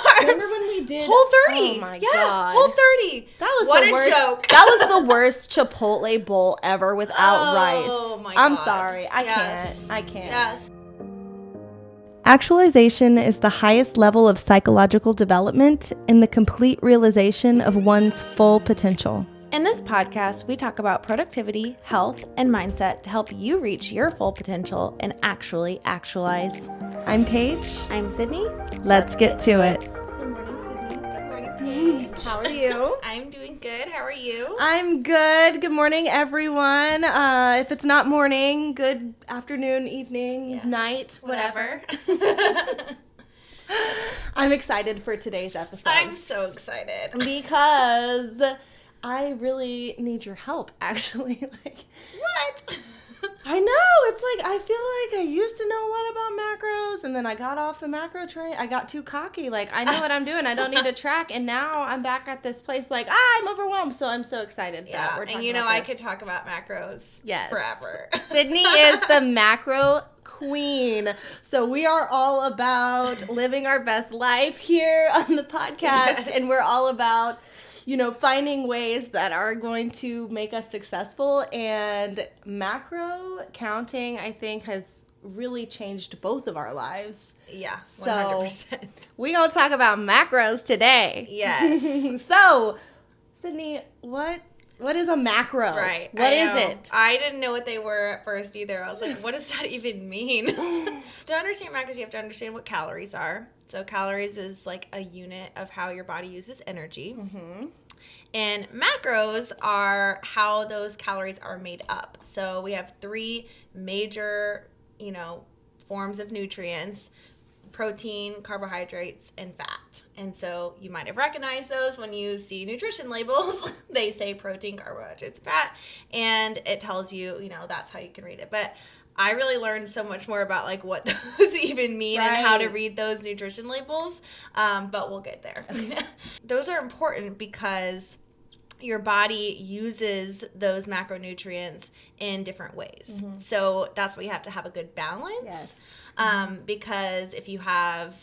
carbs. Remember when we did Whole30? Oh my yeah, god. Whole30. That was what the a worst joke. That was the worst Chipotle bowl ever without rice. Oh my I'm God. sorry. I Yes. can't. Yes. Actualization is the highest level of psychological development in the complete realization of one's full potential. In this podcast, we talk about productivity, health, and mindset to help you reach your full potential and actually actualize. I'm Paige. I'm Sydney. Let's get to it. Good morning, Sydney. Good morning, Paige. How are you? I'm doing good. How are you? I'm good. Good morning, everyone. If it's not morning, good afternoon, evening, night, whatever. I'm excited for today's episode. I'm so excited. Because I really need your help, actually. What? I know. It's like, I feel like I used to know a lot about macros, and then I got off the macro train. I got too cocky. Like, I know what I'm doing. I don't need to track. And now I'm back at this place like, I'm overwhelmed. So I'm so excited that we're talking and you know, about I this. could talk about macros forever. Sydney is the macro queen. So we are all about living our best life here on the podcast. Yes. And we're all about, you know, finding ways that are going to make us successful. And macro counting, I think, has really changed both of our lives. Yeah, 100%. So We're going to talk about macros today. Yes. So, Sydney, what is a macro? Right. What is it? I didn't know what they were at first either. I was like, what does that even mean? To understand macros, you have to understand what calories are. So calories is like a unit of how your body uses energy. Mm-hmm. And macros are how those calories are made up. So we have three major, forms of nutrients: protein, carbohydrates, and fat. And so you might have recognized those when you see nutrition labels. They say protein, carbohydrates, fat, and it tells you, that's how you can read it. But I really learned so much more about like what those even mean and how to read those nutrition labels. But we'll get there. Those are important because your body uses those macronutrients in different ways. Mm-hmm. So that's why you have to have a good balance. Yes. Because if you have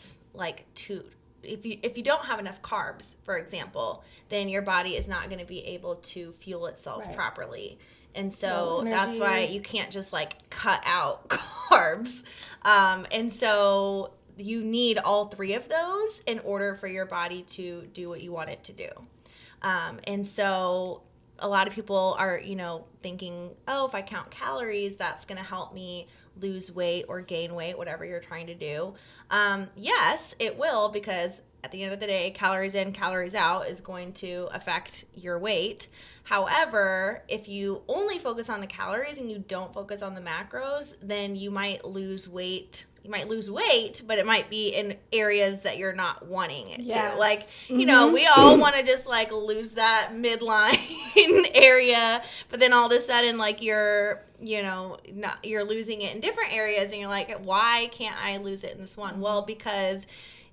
if you don't have enough carbs, for example, then your body is not going to be able to fuel itself properly. And so that's why you can't just cut out carbs. And so you need all three of those in order for your body to do what you want it to do. And so a lot of people are, thinking, oh, if I count calories, that's going to help me lose weight or gain weight, whatever you're trying to do. Yes, it will, because at the end of the day, calories in, calories out is going to affect your weight. However, if you only focus on the calories and you don't focus on the macros, then you might lose weight. You might lose weight, but it might be in areas that you're not wanting it to. We all want to just lose that midline area, but then all of a sudden you're losing it in different areas, and you're like, why can't I lose it in this one? Well, because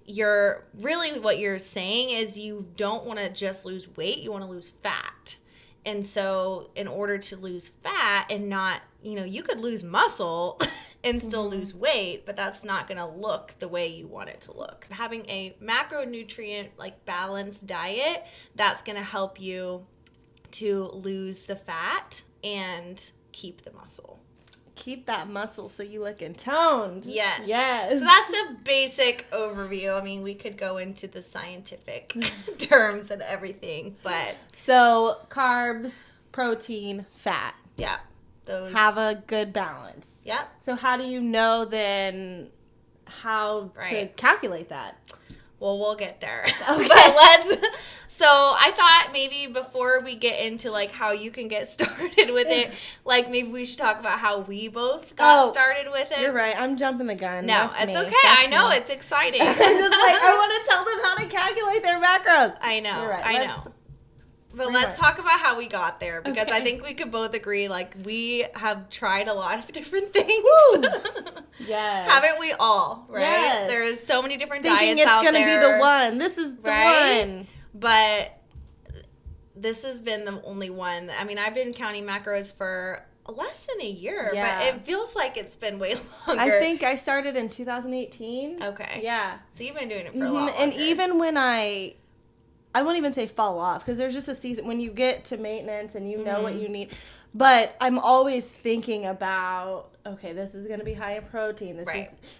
what you're saying is you don't want to just lose weight, you want to lose fat. And so in order to lose fat and not, you could lose muscle and still lose weight, but that's not going to look the way you want it to look. Having a macronutrient balanced diet, that's going to help you to lose the fat and keep the muscle. Keep that muscle so you look toned. Yes. So that's a basic overview. I mean, we could go into the scientific terms and everything, but... So, carbs, protein, fat. Yeah. Those... Have a good balance. Yep. So how do you know then how to calculate that? Well, we'll get there. Okay. But so I thought maybe before we get into how you can get started with it, maybe we should talk about how we both got started with it. You're right. I'm jumping the gun. No, That's it's me. okay. That's I know. me. It's exciting. I'm just I want to tell them how to calculate their macros. I know. You're right. I know. But let's talk about how we got there, because I think we could both agree, we have tried a lot of different things. Woo! Yes. Haven't we all, right? Yes. There's so many different Thinking diets out there. Thinking it's going to be the one. This is the one. But this has been the only one. I mean, I've been counting macros for less than a year, Yeah. but it feels like it's been way longer. I think I started in 2018. Okay. Yeah. So you've been doing it for a lot longer. And even when I won't even say fall off, because there's just a season when you get to maintenance and you know what you need. But I'm always thinking about, okay, this is going to be high in protein.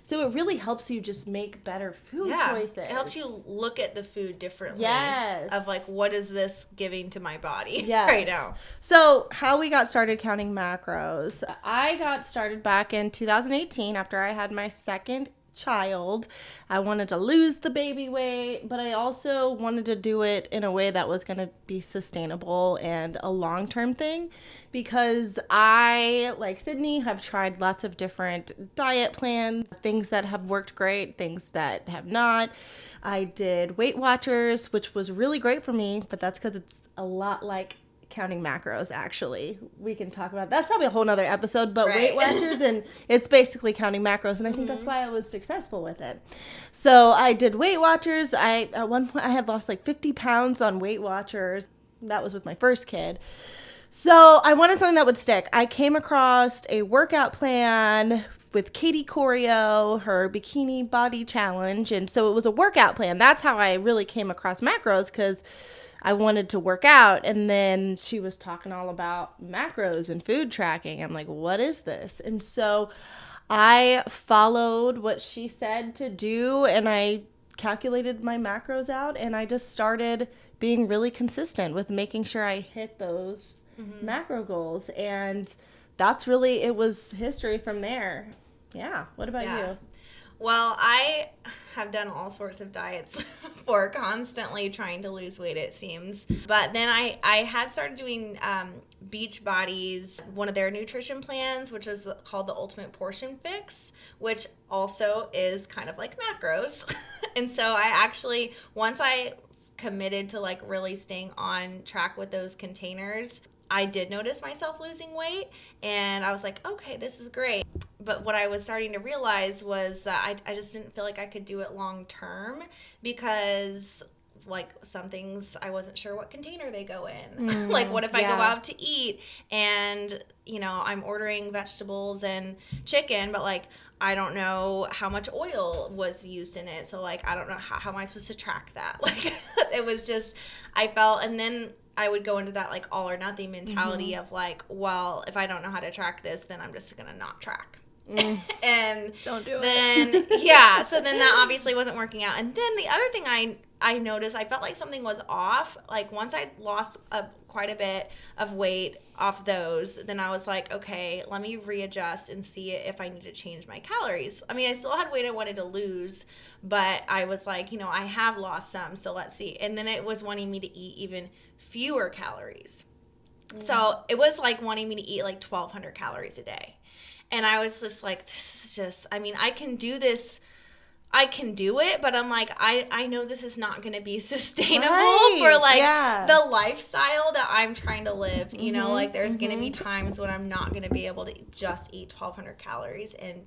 So it really helps you just make better food choices. It helps you look at the food differently. Yes. Of like, what is this giving to my body yes. right now? So how we got started counting macros. I got started back in 2018 after I had my second child. I wanted to lose the baby weight, but I also wanted to do it in a way that was going to be sustainable and a long-term thing, because I, like Sydney, have tried lots of different diet plans, things that have worked great, things that have not. I did Weight Watchers, which was really great for me, but that's because it's a lot like counting macros. Actually, we can talk about that's probably a whole nother episode, but Weight Watchers, and it's basically counting macros, and I think that's why I was successful with it. So I did Weight Watchers. At one point I had lost like 50 pounds on Weight Watchers. That was with my first kid. So I wanted something that would stick. I came across a workout plan with Katie Corio, her Bikini Body Challenge, and so it was a workout plan. That's how I really came across macros, because I wanted to work out, and then she was talking all about macros and food tracking. I'm like, what is this? And so I followed what she said to do, and I calculated my macros out, and I just started being really consistent with making sure I hit those macro goals. And that's really, it was history from there. Yeah. What about you? Well, I have done all sorts of diets for constantly trying to lose weight, it seems. But then I had started doing Beachbody's, one of their nutrition plans, which was called the Ultimate Portion Fix, which also is kind of like macros. And so I actually, once I committed to like really staying on track with those containers, I did notice myself losing weight, and I was like, okay, this is great. But what I was starting to realize was that I just didn't feel like I could do it long term, because like some things I wasn't sure what container they go in. Like what if I go out to eat and, you know, I'm ordering vegetables and chicken, but like I don't know how much oil was used in it. So like I don't know how am I supposed to track that? Like it was just, I felt, and then I would go into that like all or nothing mentality of like, well, if I don't know how to track this, then I'm just going to not track. And don't do then, it. Yeah. So then that obviously wasn't working out. And then the other thing I noticed, I felt like something was off. Like once I lost quite a bit of weight off those, then I was like, okay, let me readjust and see if I need to change my calories. I mean, I still had weight I wanted to lose, but I was like, you know, I have lost some, so let's see. And then it was wanting me to eat even fewer calories. So it was like wanting me to eat like 1,200 calories a day. And I was just like, this is just, I mean, I can do this. I can do it, but I'm like, I know this is not going to be sustainable for like the lifestyle that I'm trying to live. You know, like there's going to be times when I'm not going to be able to just eat 1,200 calories and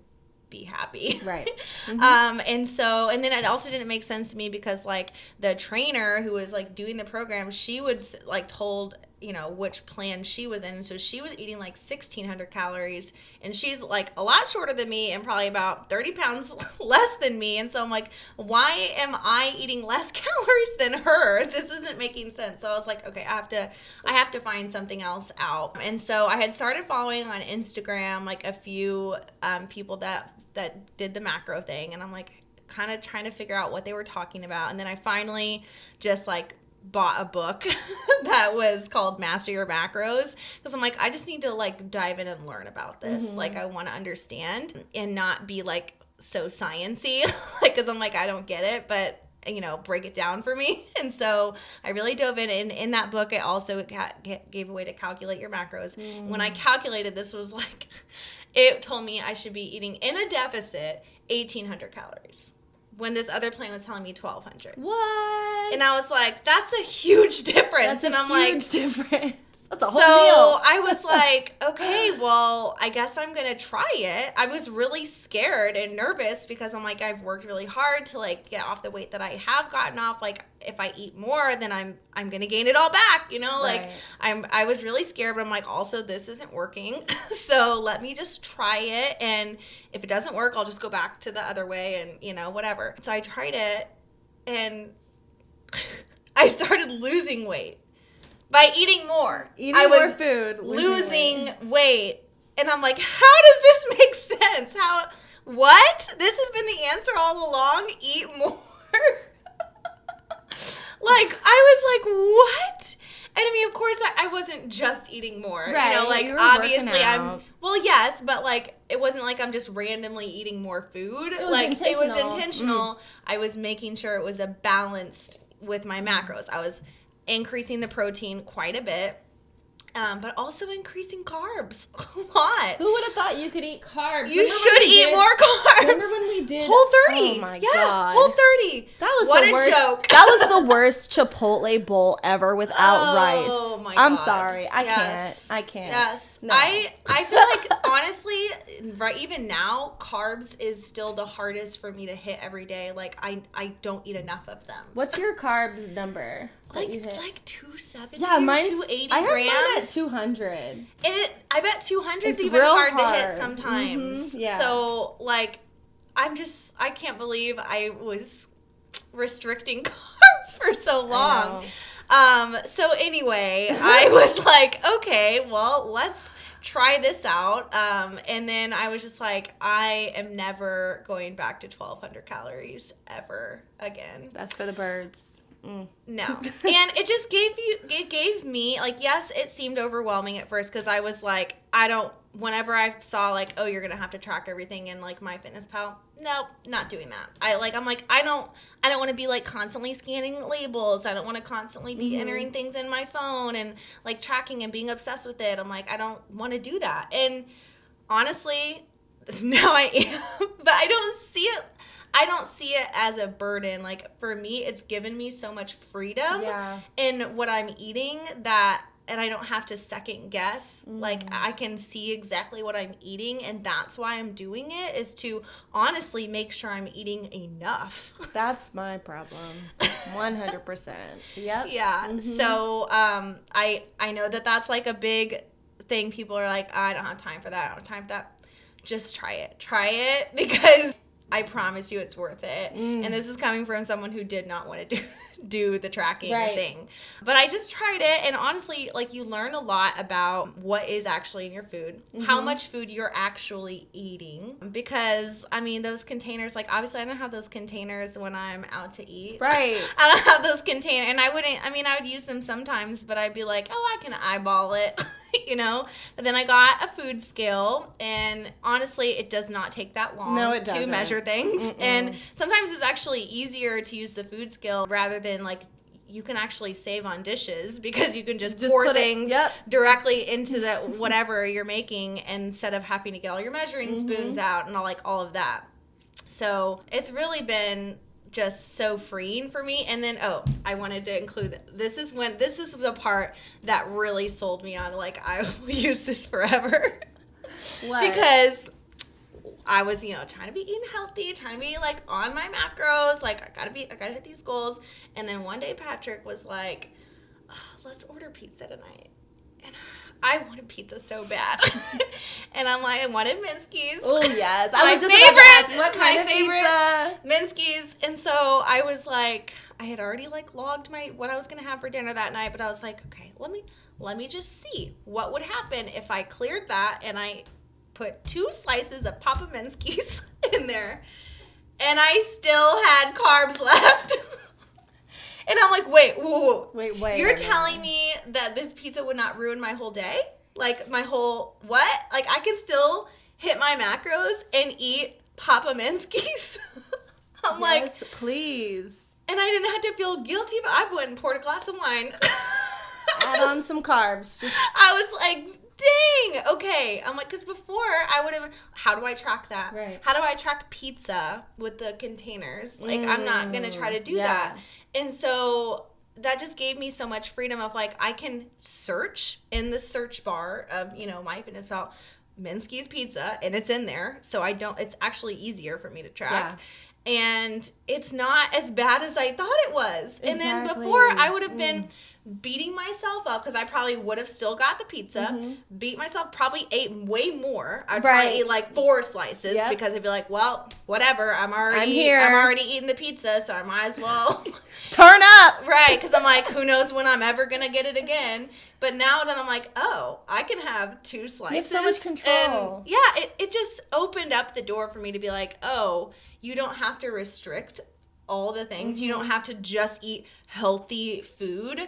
be happy. Right. And so, and then it also didn't make sense to me because like the trainer who was like doing the program, she would like told, you know, which plan she was in. So she was eating like 1,600 calories, and she's like a lot shorter than me and probably about 30 pounds less than me. And so I'm like, why am I eating less calories than her? This isn't making sense. So I was like, okay, I have to find something else out. And so I had started following on Instagram, like a few people that did the macro thing. And I'm like kind of trying to figure out what they were talking about. And then I finally just like bought a book that was called Master Your Macros, because I'm like, I just need to like dive in and learn about this. Like I want to understand and not be like so sciencey, like, because I'm like, I don't get it, but you know, break it down for me. And so I really dove in, and in that book it also gave a way to calculate your macros. When I calculated, this was like, it told me I should be eating in a deficit 1,800 calories. When this other plan was telling me 1,200. What? And I was like, that's a huge difference. That's a huge difference. That's a whole meal. I was like, okay, well, I guess I'm going to try it. I was really scared and nervous because I'm like, I've worked really hard to like get off the weight that I have gotten off. Like if I eat more, then I'm going to gain it all back, you know, like I was really scared, but I'm like, also this isn't working. So let me just try it. And if it doesn't work, I'll just go back to the other way and, you know, whatever. So I tried it and I started losing weight. By eating more. I was more food. Losing weight. And I'm like, how does this make sense? What? This has been the answer all along? Eat more? Like, I was like, what? And I mean, of course, I wasn't just eating more. Right. You know, like, obviously well, yes, but like, it wasn't like I'm just randomly eating more food. It was intentional. I was making sure it was a balanced with my macros. I was increasing the protein quite a bit, but also increasing carbs a lot. Who would have thought you could eat carbs? You should eat more carbs. Remember when we did Whole30? Oh my god, Whole30. That was what the worst joke. That was the worst Chipotle bowl ever without rice. Oh my god. I'm sorry. I can't. Yes. No. I feel like honestly, right, even now, carbs is still the hardest for me to hit every day. Like I don't eat enough of them. What's your carb number? Like 270. Yeah, mine's 280 I have grams. mine at 200. And I bet 200 is It's even real hard to hard. hit sometimes. Yeah. So like, I can't believe I was restricting carbs for so long. So anyway, I was like, okay, well, let's try this out. And then I was just like, I am never going back to 1,200 calories ever again. That's for the birds. No. And it gave me, like, yes, it seemed overwhelming at first because I was like, whenever I saw, like, oh, you're going to have to track everything in, like, MyFitnessPal, nope, not doing that. I'm like, I don't want to be, like, constantly scanning labels. I don't want to constantly be entering things in my phone and, like, tracking and being obsessed with it. I'm like, I don't want to do that. And honestly, now I am. But I don't see it as a burden. Like, for me, it's given me so much freedom in what I'm eating and I don't have to second guess. Like, I can see exactly what I'm eating, and that's why I'm doing it, is to honestly make sure I'm eating enough. That's my problem. 100%. Yep. Yeah. So, I know that that's like a big thing. People are like, I don't have time for that. I don't have time for that. Just try it. Try it, because I promise you it's worth it. And this is coming from someone who did not want to do the tracking thing. But I just tried it, and honestly, like, you learn a lot about what is actually in your food, how much food you're actually eating. Because, I mean, those containers, like, obviously I don't have those containers when I'm out to eat. Right. I don't have those containers, and I would use them sometimes, but I'd be like, oh, I can eyeball it. You know, but then I got a food scale, and honestly, it does not take that long to measure things. And sometimes it's actually easier to use the food scale rather than, like, you can actually save on dishes because you can just pour things directly into the whatever you're making instead of having to get all your measuring spoons out and all of that. So it's really been just so freeing for me. And then I wanted to include this is the part that really sold me on, like, I will use this forever. What? Because I was, trying to be eating healthy, trying to be, like, on my macros, like, I gotta hit these goals. And then one day Patrick was like, let's order pizza tonight. And I wanted pizza so bad. And I'm like, I wanted Minsky's. Oh, yes. I was just favorite. What kind of pizza? Minsky's. And so I was like, I had already, like, logged what I was going to have for dinner that night. But I was like, okay, let me just see what would happen if I cleared that and I put 2 slices of Papa Minsky's in there. And I still had carbs left. And I'm like, wait. You're telling me that this pizza would not ruin my whole day? Like, my whole, what? Like, I can still hit my macros and eat Papa Minsky's? I'm like, please. And I didn't have to feel guilty, but I went and poured a glass of wine. Add on some carbs. I was like, dang, okay. I'm like, because before I would have, how do I track that? Right. How do I track pizza with the containers? Like, I'm not going to try to do that. And so that just gave me so much freedom of like, I can search in the search bar of, MyFitnessPal, Minsky's Pizza, and it's in there. So it's actually easier for me to track. Yeah. And it's not as bad as I thought it was. Exactly. And then before, I would have been beating myself up because I probably would have still got the pizza, beat myself, probably ate way more. I'd probably eat like 4 slices because I'd be like, well, whatever. I'm already eating the pizza, so I might as well turn up. Right, because I'm like, who knows when I'm ever going to get it again. But now that I'm like, oh, I can have 2 slices. You have so much control. And yeah, it just opened up the door for me to be like, oh, you don't have to restrict all the things. You don't have to just eat healthy food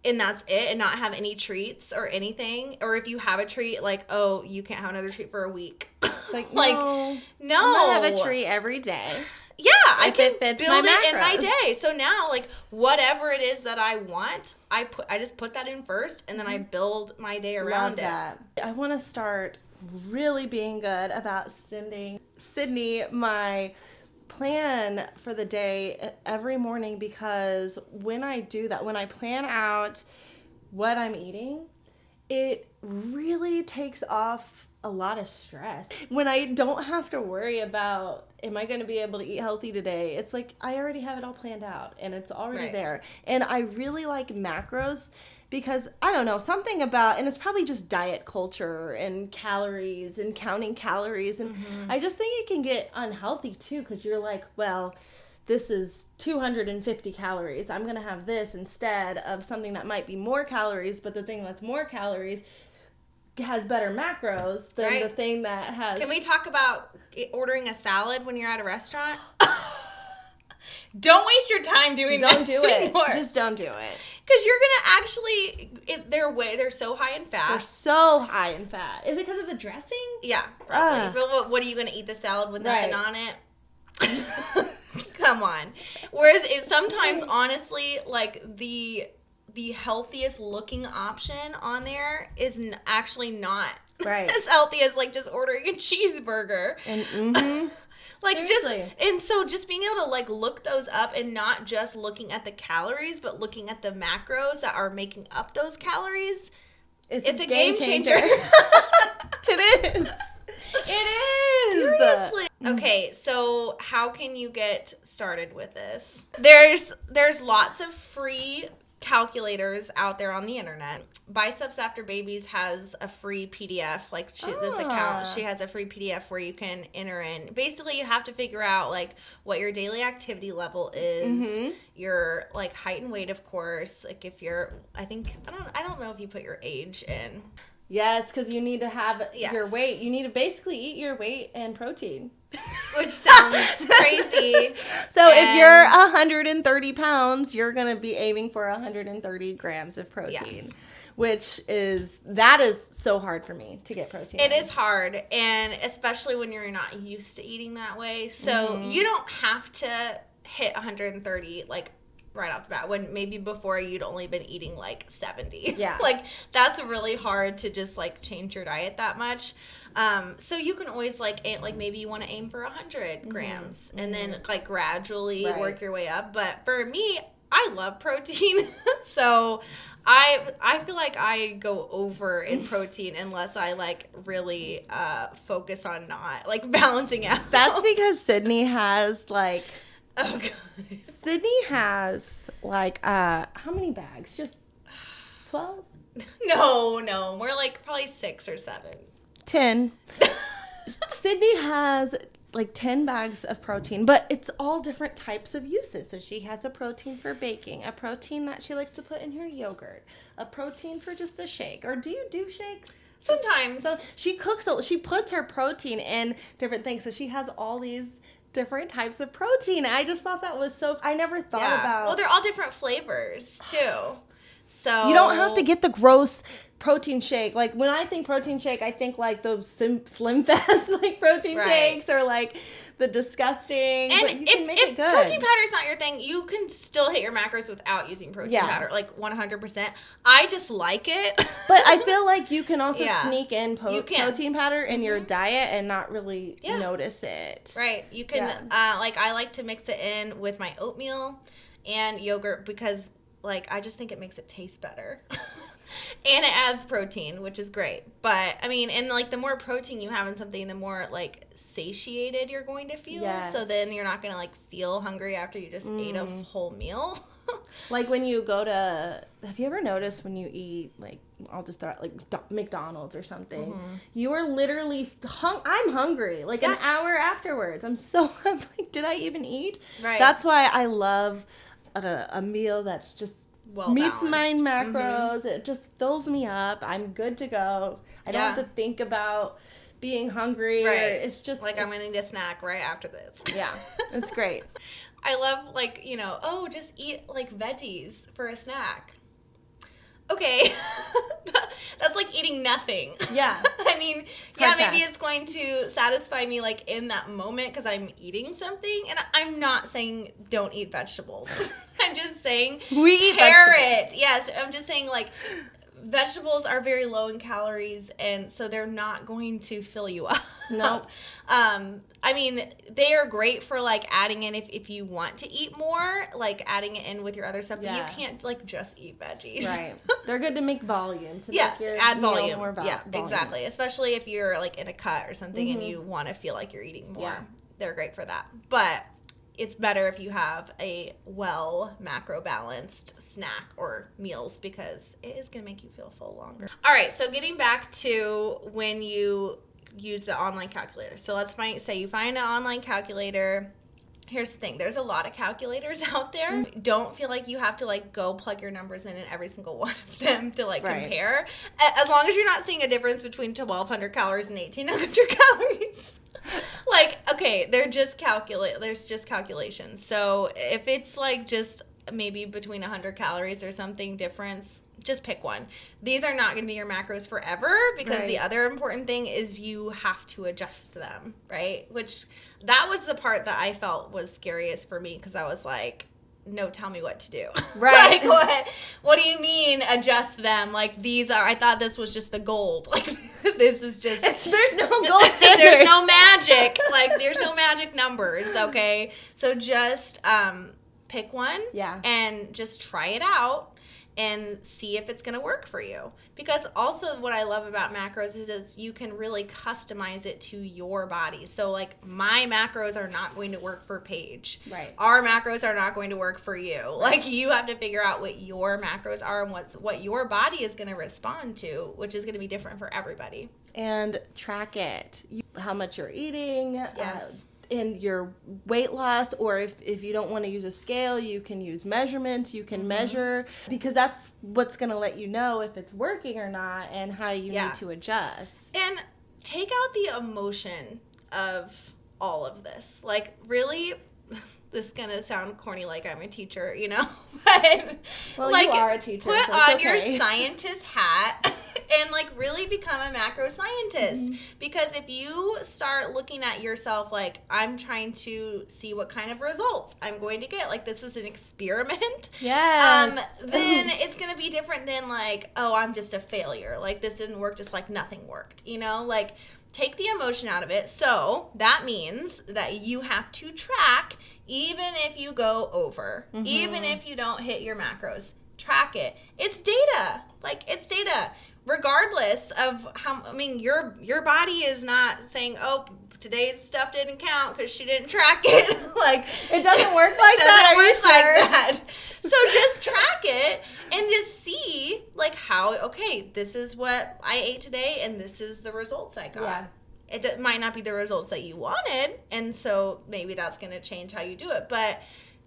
and that's it, and not have any treats or anything. Or if you have a treat, like, oh, you can't have another treat for a week. It's like, no. I'm gonna have a treat every day. Yeah, I can build it in my day. So now, like, whatever it is that I want, I just put that in first, and then I build my day around it. Love that. I want to start really being good about sending Sydney my plan for the day every morning, because when I do that, when I plan out what I'm eating, it really takes off a lot of stress. When I don't have to worry about, am I going to be able to eat healthy today? It's like I already have it all planned out and it's already there. And I really like macros because, I don't know, something about, and it's probably just diet culture and calories and counting calories. And I just think it can get unhealthy too, because you're like, well, this is 250 calories. I'm going to have this instead of something that might be more calories, but the thing that's more calories has better macros than the thing that has... Can we talk about ordering a salad when you're at a restaurant? Don't waste your time doing that. Don't do it. Anymore. Just don't do it. Because you're going to actually... They're so high in fat. They're so high in fat. Is it because of the dressing? Yeah, probably. What are you going to eat the salad with nothing on it? Come on. Whereas sometimes, honestly, like the healthiest looking option on there is actually not as healthy as like just ordering a cheeseburger. And like seriously. just being able to like look those up and not just looking at the calories, but looking at the macros that are making up those calories. It's a game changer. It is. It is. Seriously. Okay, so how can you get started with this? There's lots of free calculators out there on the internet. Biceps After Babies has a free PDF. Like this account, she has a free PDF where you can enter in. Basically, you have to figure out like what your daily activity level is, your like height and weight, of course. Like if you're, I don't know if you put your age in. Yes, because you need to have your weight. You need to basically eat your weight and protein. Which sounds crazy. So if you're 130 pounds, you're going to be aiming for 130 grams of protein. Yes. That is so hard for me to get protein. It is hard, and especially when you're not used to eating that way. So you don't have to hit 130 like right off the bat, when maybe before you'd only been eating like 70. Yeah. Like that's really hard to just like change your diet that much. So you can always like maybe you want to aim for 100 grams and then like gradually work your way up. But for me, I love protein. So I feel like I go over in protein unless I like really focus on not like balancing out. That's because Sydney has like... Oh, God. Sydney has, like, how many bags? Just 12? No. More like probably 6 or 7. 10. Sydney has, like, 10 bags of protein, but it's all different types of uses. So she has a protein for baking, a protein that she likes to put in her yogurt, a protein for just a shake. Or do you do shakes? Sometimes. So she puts her protein in different things. So she has all these different types of protein. I just thought that was I never thought about. Well, they're all different flavors too. So you don't have to get the gross protein shake. Like when I think protein shake, I think like those Slim Fast like protein shakes, or like the disgusting. And but you can make it good. Protein powder is not your thing, you can still hit your macros without using protein powder, like 100%. I just like it. But I feel like you can also sneak in protein powder in your diet and not really notice it. Right. You can like I like to mix it in with my oatmeal and yogurt because like, I just think it makes it taste better. And it adds protein, which is great. But, I mean, and, like, the more protein you have in something, the more, like, satiated you're going to feel. Yes. So then you're not going to, like, feel hungry after you just ate a whole meal. Like, when you go to, have you ever noticed when you eat, like, I'll just throw it, like, McDonald's or something, you are literally, I'm hungry, like, an hour afterwards. I'm like, did I even eat? Right. That's why I love a meal that's just Well meets my balanced. macros. It just fills me up. I'm good to go. I don't have to think about being hungry. Right. It's just like, I'm going to need a snack right after this. Yeah, it's great. I love, like, you know, just eat, like, veggies for a snack. Okay. That's like eating nothing. Yeah. I mean, maybe it's going to satisfy me, like, in that moment because I'm eating something. And I'm not saying don't eat vegetables. I'm just saying we eat pair vegetables. it. Yes, I'm just saying, like, vegetables are very low in calories, and so they're not going to fill you up. Nope. I mean, they are great for, like, adding in if you want to eat more, like, adding it in with your other stuff. But you can't, like, just eat veggies. Right. They're good to make volume. To Yeah, make your add meal volume. More Yeah, volume. exactly. Especially if you're, like, in a cut or something and you want to feel like you're eating more. Yeah. They're great for that. But it's better if you have a macro balanced snack or meals because it is going to make you feel full longer. All right, so getting back to when you use the online calculator. So let's say you find an online calculator. Here's the thing. There's a lot of calculators out there. Don't feel like you have to, like, go plug your numbers in every single one of them to, like, compare. As long as you're not seeing a difference between 1,200 calories and 1,800 calories. Like, okay, there's just calculations. So if it's, like, just maybe between 100 calories or something difference, just pick one. These are not going to be your macros forever because the other important thing is you have to adjust them, right? Which that was the part that I felt was scariest for me because I was like, no, tell me what to do. Right. Like, what do you mean adjust them? Like, I thought this was just the gold. Like, this is just. There's no gold standard. There's no magic. Like, there's no magic numbers, okay? So just pick one and just try it out and see if it's going to work for you. Because also what I love about macros is you can really customize it to your body. So, like, my macros are not going to work for Paige. Right. Our macros are not going to work for you. Like, you have to figure out what your macros are and what your body is going to respond to, which is going to be different for everybody. And track it. How much you're eating. Yes. And your weight loss, or if you don't want to use a scale, you can use measurements, you can measure, because that's what's going to let you know if it's working or not and how you need to adjust. And take out the emotion of all of this. Like, really, this is going to sound corny like I'm a teacher, you know? But, well, like, you are a teacher, put so on it's your okay. scientist hat and, like, really become a macro scientist. Because if you start looking at yourself like, I'm trying to see what kind of results I'm going to get, like, this is an experiment, yes. Then it's going to be different than, like, oh, I'm just a failure. Like, this didn't work, just like nothing worked, you know? Like, take the emotion out of it. So that means that you have to track even if you go over, even if you don't hit your macros. Track it. It's data. Like, it's data. Regardless of how, I mean, your body is not saying, oh, today's stuff didn't count because she didn't track it. Like, it doesn't work like that. Are you sure? Like that. So just track it and just see, like, how, okay, this is what I ate today and this is the results I got. Yeah. It might not be the results that you wanted, and so maybe that's going to change how you do it. But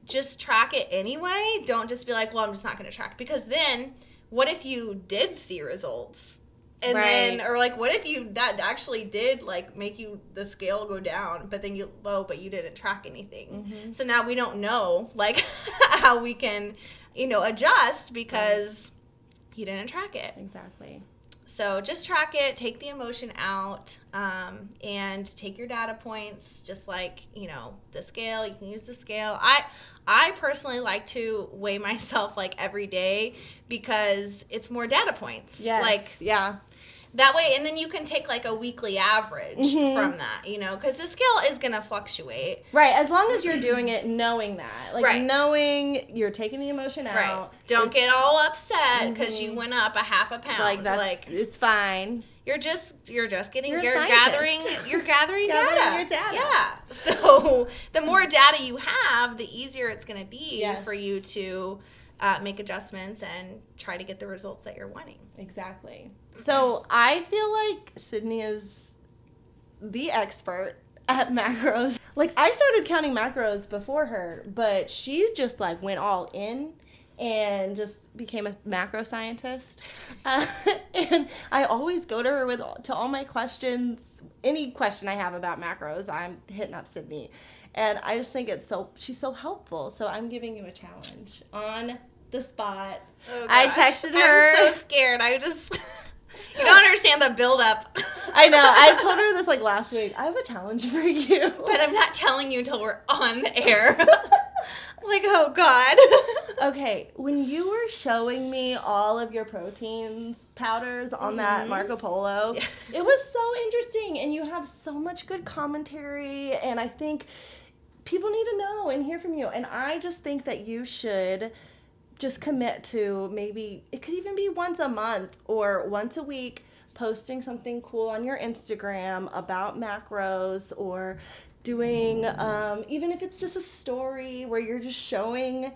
just track it anyway. Don't just be like, well, I'm just not going to track. Because then, what if you did see results? And then, or like, what if that actually did, like, make the scale go down, but then but you didn't track anything. So now we don't know, like, how we can, adjust because you didn't track it. Exactly. So just track it, take the emotion out, and take your data points, just like, the scale. You can use the scale. I personally like to weigh myself, like, every day because it's more data points. Yes. Like, yeah. That way, and then you can take like a weekly average from that, you know, because the scale is going to fluctuate. Right, as long as you're doing it knowing that. Like, knowing you're taking the emotion out. Right. Don't get all upset because you went up a half a pound. Like, that's, it's fine. You're just getting, you're gathering gathering data. Your data. Yeah. So the more data you have, the easier it's going to be for you to make adjustments and try to get the results that you're wanting. Exactly. So I feel like Sydney is the expert at macros. Like, I started counting macros before her, but she just like went all in and just became a macro scientist. And I always go to her to all my questions. Any question I have about macros, I'm hitting up Sydney. And I just think she's so helpful. So I'm giving you a challenge on the spot. Oh, I texted her. I'm so scared. You don't understand the buildup. I know. I told her this like last week. I have a challenge for you. But I'm not telling you until we're on the air. Like, oh, God. Okay, when you were showing me all of your proteins powders on that Marco Polo, it was so interesting. And you have so much good commentary. And I think people need to know and hear from you. And I just think that you should just commit to maybe, it could even be once a month or once a week, posting something cool on your Instagram about macros, or doing, even if it's just a story where you're just showing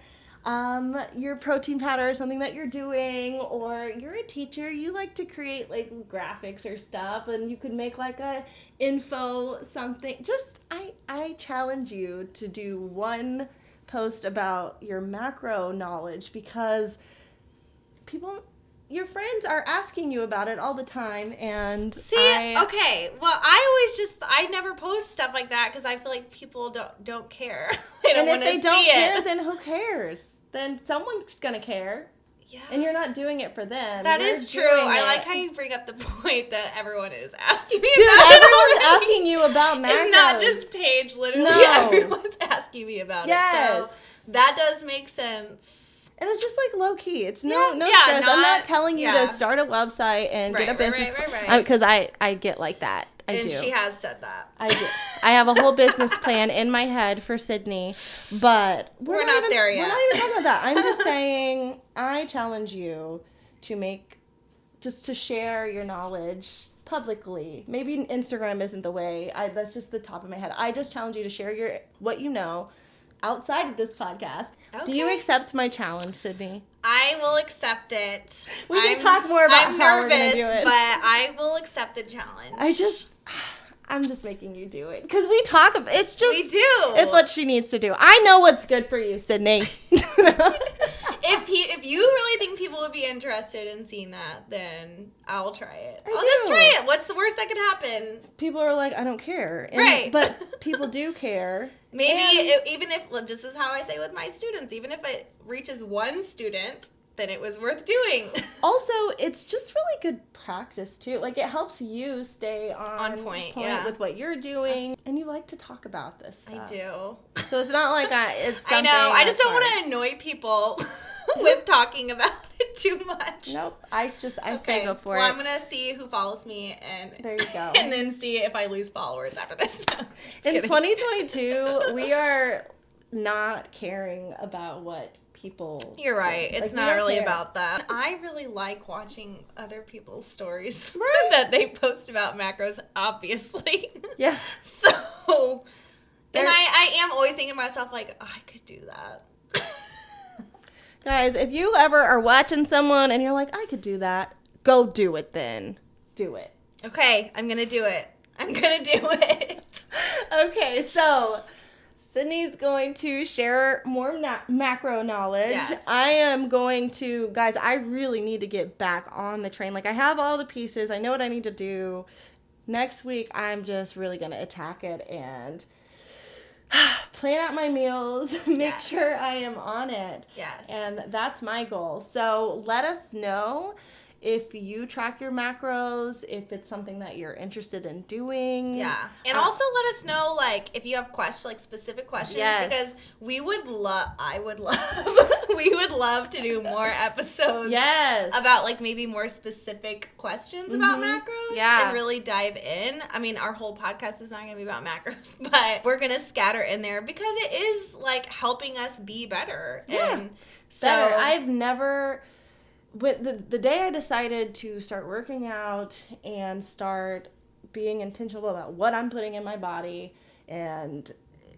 your protein powder or something that you're doing, or you're a teacher, you like to create like graphics or stuff, and you could make like a info something. Just, I challenge you to do one post about your macro knowledge, because your friends are asking you about it all the time. And okay, well, I never post stuff like that because I feel like people don't care. And if they don't care, then who cares? Then someone's gonna care. Yeah. And you're not doing it for them. That is true. I like how you bring up the point that everyone is asking me Dude, about everyone's asking you about macros. It's not just Paige. Literally, everyone's asking me about it. So that does make sense. And it's just like low key. It's no stress. I'm not telling you to start a website and get a business. Because I get like that. I do. She has said that. I do. I have a whole business plan in my head for Sydney, but we're not there yet. We're not even talking about that. I'm just saying, I challenge you to share your knowledge publicly. Maybe Instagram isn't the way. That's just the top of my head. I just challenge you to share what you know outside of this podcast. Okay. Do you accept my challenge, Sydney? I will accept it. We can talk more about how we're going to do it. But I will accept the challenge. I'm just making you do it. Because we talk about it. It's just... We do. It's what she needs to do. I know what's good for you, Sydney. If you really think people would be interested in seeing that, then I'll try it. I'll just try it. What's the worst that could happen? People are like, I don't care. Right. But people do care. Maybe even if, this is how I say with my students, even if it reaches one student, then it was worth doing. Also, it's just really good practice, too. Like, it helps you stay on point with what you're doing. And you like to talk about this stuff. I do. So it's not like it's something I know. I just don't want to annoy people with talking about it too much. Nope. I say go for it. Well, I'm going to see who follows me. And there you go. And then see if I lose followers after this. In 2022, we are not caring about what people... You're right. It's not really about that. I really like watching other people's stories that they post about macros, obviously. Yeah. So, and I am always thinking to myself, like, oh, I could do that. Guys, if you ever are watching someone and you're like, I could do that, go do it then. Do it. Okay, I'm going to do it. I'm going to do it. Okay, so... Sydney's going to share more macro knowledge. Yes. I am going to, guys, I really need to get back on the train. Like, I have all the pieces. I know what I need to do. Next week, I'm just really going to attack it and plan out my meals, make sure I am on it. Yes. And that's my goal. So let us know if you track your macros, if it's something that you're interested in doing. Yeah. And also let us know, like, if you have questions, like specific questions, because we would love love to do more episodes. Yes. About like maybe more specific questions about macros. Yeah. And really dive in. I mean, our whole podcast is not going to be about macros, but we're going to scatter in there because it is like helping us be better. Yeah. And so Better. I've never, with the day I decided to start working out and start being intentional about what I'm putting in my body, and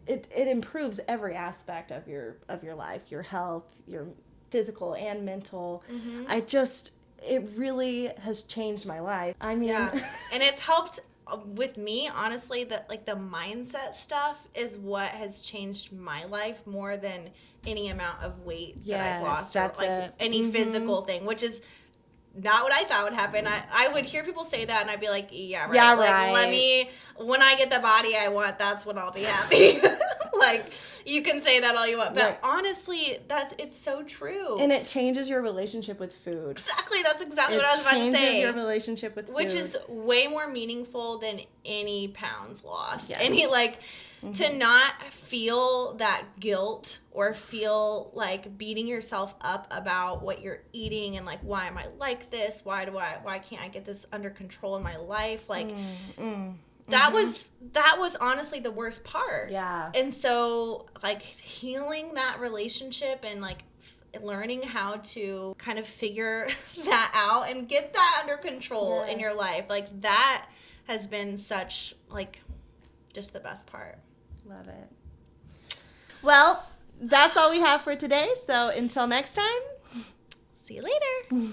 it improves every aspect of your life, your health, your physical and mental. It really has changed my life. I mean, and it's helped with me, honestly, that like the mindset stuff is what has changed my life more than any amount of weight that I've lost, or like any physical thing, which is not what I thought would happen. I would hear people say that and I'd be like, yeah, right. Yeah, like, right. Let me, when I get the body I want, that's when I'll be happy. Like, you can say that all you want, but honestly, it's so true. And it changes your relationship with food. Exactly, that's exactly what I was about to say. It changes your relationship with food. Which is way more meaningful than any pounds lost. Yes. Any, like, to not feel that guilt or feel like beating yourself up about what you're eating and like, why am I like this? Why can't I get this under control in my life? Like, that was honestly the worst part. Yeah. And so like healing that relationship and like learning how to kind of figure that out and get that under control in your life, like that has been such like just the best part. Love it. Well, that's all we have for today. So until next time, see you later.